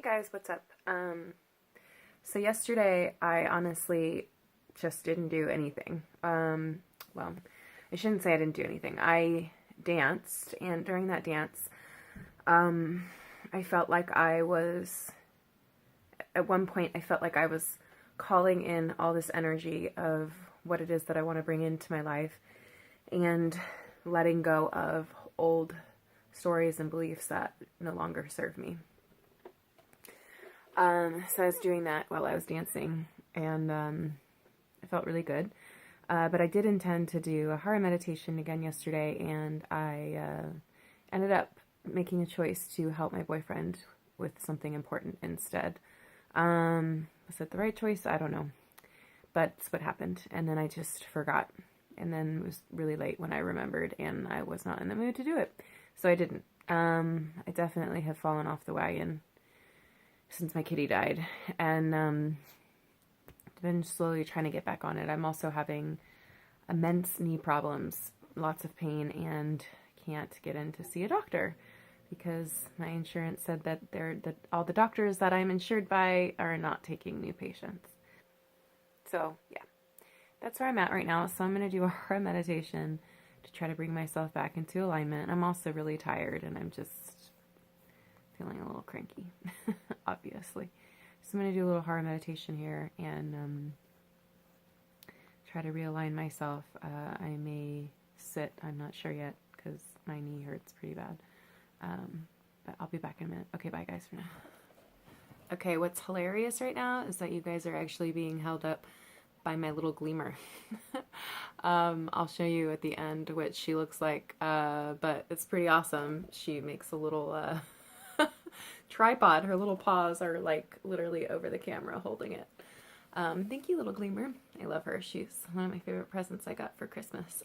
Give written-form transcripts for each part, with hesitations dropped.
guys, what's up? So yesterday I honestly just didn't do anything. Well, I shouldn't say I didn't do anything. I danced, and during that dance, I felt like at one point I felt like I was calling in all this energy of what it is that I want to bring into my life and letting go of old stories and beliefs that no longer serve me. So I was doing that while I was dancing, and it felt really good. But I did intend to do a hara meditation again yesterday, and I ended up making a choice to help my boyfriend with something important instead. Was it the right choice? I don't know. But that's what happened, and then I just forgot. And then it was really late when I remembered, and I was not in the mood to do it. So I didn't. I definitely have fallen off the wagon since my kitty died, and been slowly trying to get back on it. I'm also having immense knee problems, lots of pain, and can't get in to see a doctor because my insurance said that all the doctors that I'm insured by are not taking new patients. So yeah, that's where I'm at right now. So I'm going to do a hara meditation to try to bring myself back into alignment. I'm also really tired, and I'm just feeling a little cranky, obviously. So I'm going to do a little hara meditation here and try to realign myself. I may sit, I'm not sure yet, because my knee hurts pretty bad. But I'll be back in a minute. Okay, bye guys for now. Okay, what's hilarious right now is that you guys are actually being held up by my little gleamer. I'll show you at the end what she looks like, but it's pretty awesome. She makes a little tripod. Her little paws are like literally over the camera holding it. Thank you, little gleamer. I love her. She's one of my favorite presents I got for Christmas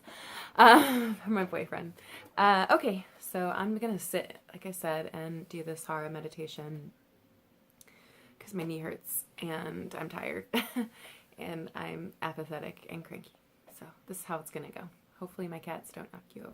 from my boyfriend. Okay, so I'm gonna sit, like I said, and do this hara meditation because my knee hurts and I'm tired and I'm apathetic and cranky. So this is how it's gonna go. Hopefully my cats don't knock you over.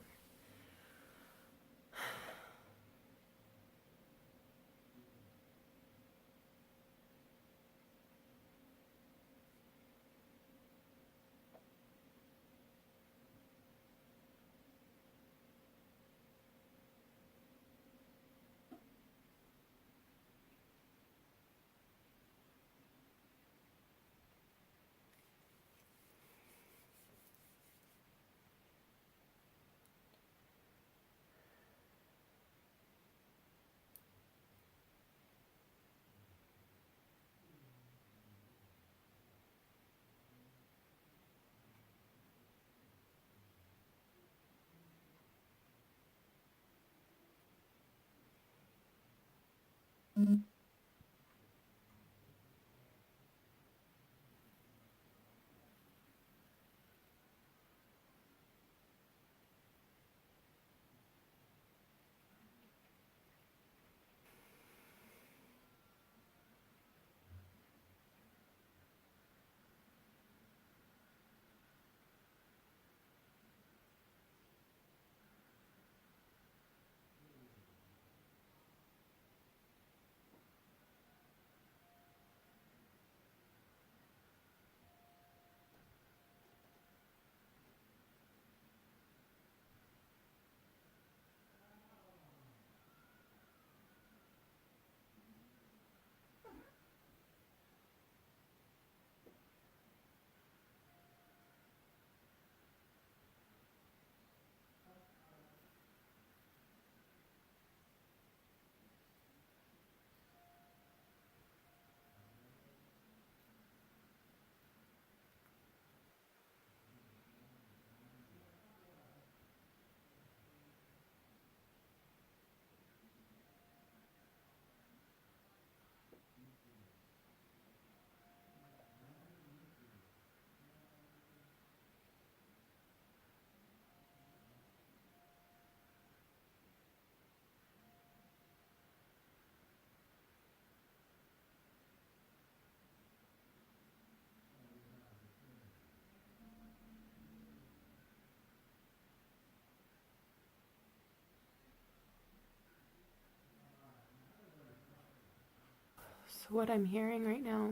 So what I'm hearing right now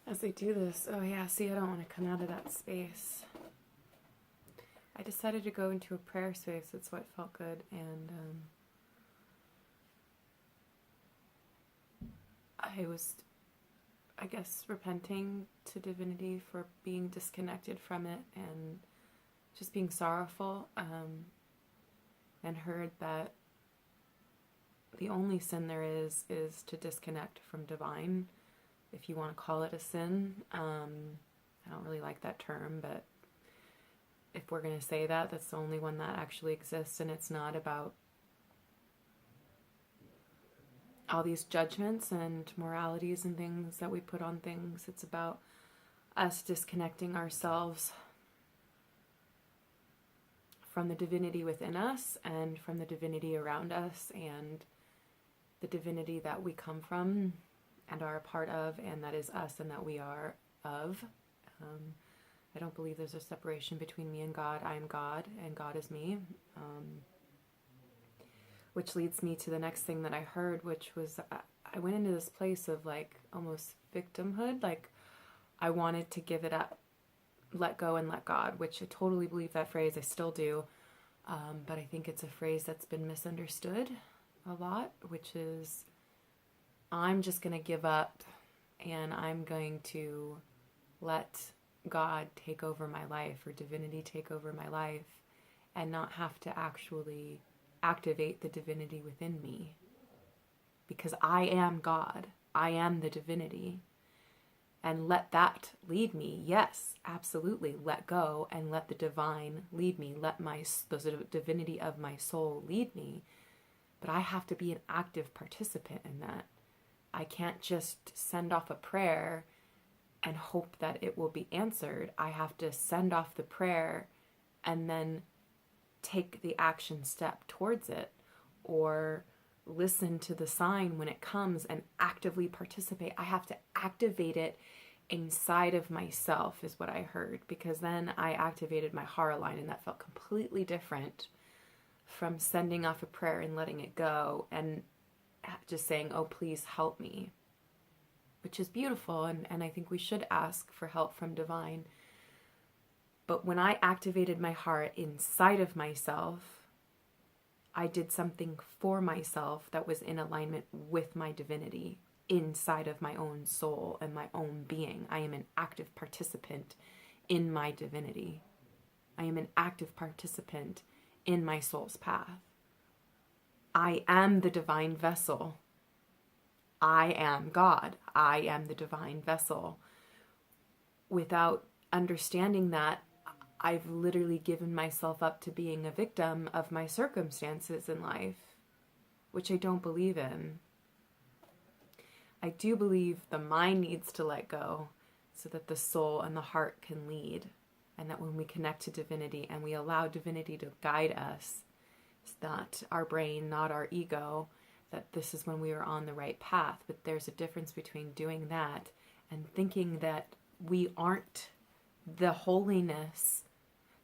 as I do this, oh yeah, see, I don't want to come out of that space. I decided to go into a prayer space. That's what felt good. And I was, I guess, repenting to divinity for being disconnected from it and just being sorrowful, and heard that the only sin there is to disconnect from divine, if you want to call it a sin. I don't really like that term, but if we're going to say that, that's the only one that actually exists, and it's not about all these judgments and moralities and things that we put on things. It's about us disconnecting ourselves from the divinity within us and from the divinity around us and the divinity that we come from and are a part of, and that is us and that we are of. I don't believe there's a separation between me and God. I am God and God is me. Which leads me to the next thing that I heard, which was I went into this place of like almost victimhood. Like I wanted to give it up, let go and let God, which I totally believe that phrase. I still do. But I think it's a phrase that's been misunderstood a lot, which is I'm just going to give up and I'm going to let God take over my life, or divinity take over my life, and not have to actually activate the divinity within me. Because I am God. I am the divinity. And let that lead me. Yes, absolutely. Let go and let the divine lead me. Let the divinity of my soul lead me. But I have to be an active participant in that. I can't just send off a prayer and hope that it will be answered. I have to send off the prayer and then take the action step towards it, or listen to the sign when it comes and actively participate. I have to activate it inside of myself is what I heard, because then I activated my heart line, and that felt completely different from sending off a prayer and letting it go and just saying, oh, please help me, which is beautiful. And I think we should ask for help from divine. But when I activated my heart inside of myself, I did something for myself that was in alignment with my divinity inside of my own soul and my own being. I am an active participant in my divinity. I am an active participant in my soul's path. I am the divine vessel. I am God. I am the divine vessel. Without understanding that, I've literally given myself up to being a victim of my circumstances in life, which I don't believe in. I do believe the mind needs to let go so that the soul and the heart can lead, and that when we connect to divinity and we allow divinity to guide us, it's not our brain, not our ego, that this is when we are on the right path. But there's a difference between doing that and thinking that we aren't the holiness,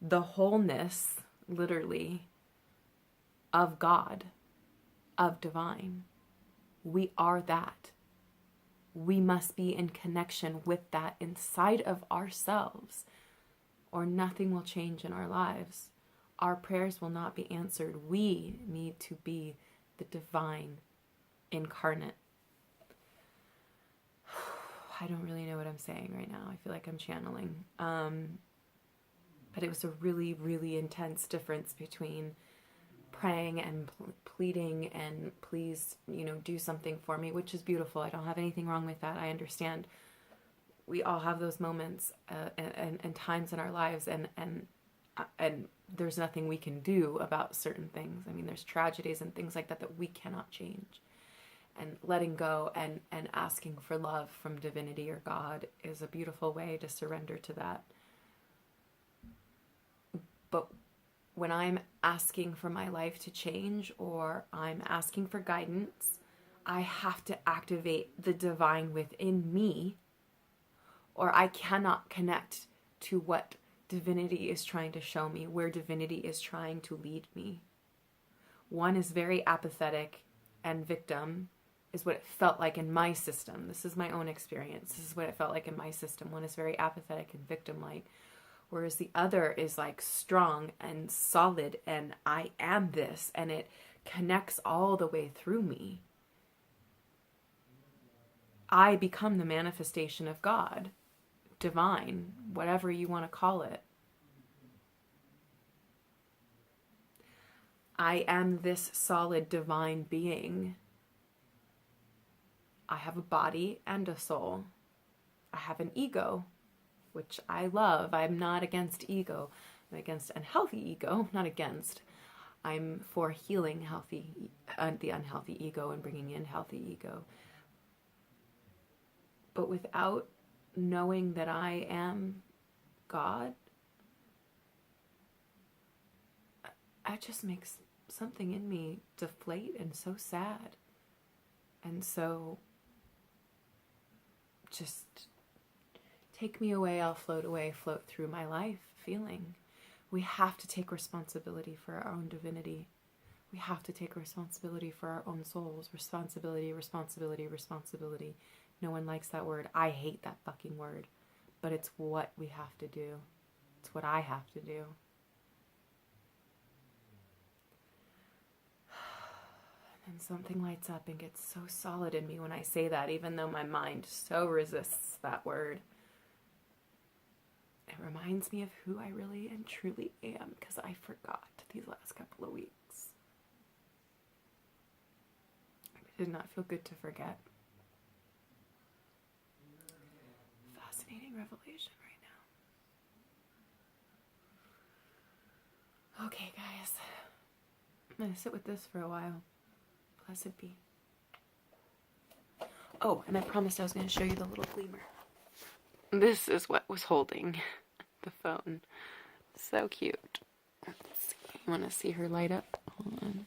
the wholeness, literally, of God, of divine. We are that. We must be in connection with that inside of ourselves, or nothing will change in our lives. Our prayers will not be answered. We need to be the divine incarnate. I don't really know what I'm saying right now. I feel like I'm channeling. But it was a really, really intense difference between praying and pleading and please, do something for me, which is beautiful. I don't have anything wrong with that. I understand. We all have those moments and times in our lives, and there's nothing we can do about certain things. I mean, there's tragedies and things like that we cannot change. And letting go and asking for love from divinity or God is a beautiful way to surrender to that. But when I'm asking for my life to change, or I'm asking for guidance, I have to activate the divine within me, or I cannot connect to what divinity is trying to show me, where divinity is trying to lead me. One is very apathetic and victim, is what it felt like in my system. This is my own experience. This is what it felt like in my system. One is very apathetic and victim-like, whereas the other is like strong and solid, and I am this, and it connects all the way through me. I become the manifestation of God, divine, whatever you want to call it. I am this solid divine being. I have a body and a soul. I have an ego, which I love. I'm not against ego. I'm against unhealthy ego, not against. I'm for healing the unhealthy ego and bringing in healthy ego. But without knowing that I am God, that just makes something in me deflate and so sad. And so just take me away, I'll float away, float through my life feeling. We have to take responsibility for our own divinity. We have to take responsibility for our own souls. Responsibility, responsibility, responsibility. No one likes that word. I hate that fucking word. But it's what we have to do. It's what I have to do. And something lights up and gets so solid in me when I say that, even though my mind so resists that word. It reminds me of who I really and truly am, because I forgot these last couple of weeks. It did not feel good to forget. Fascinating revelation right now. Okay, guys. I'm going to sit with this for a while. Blessed be. Oh, and I promised I was going to show you the little gleamer. This is what was holding the phone. So cute. Let's see. You want to see her light up? Hold on.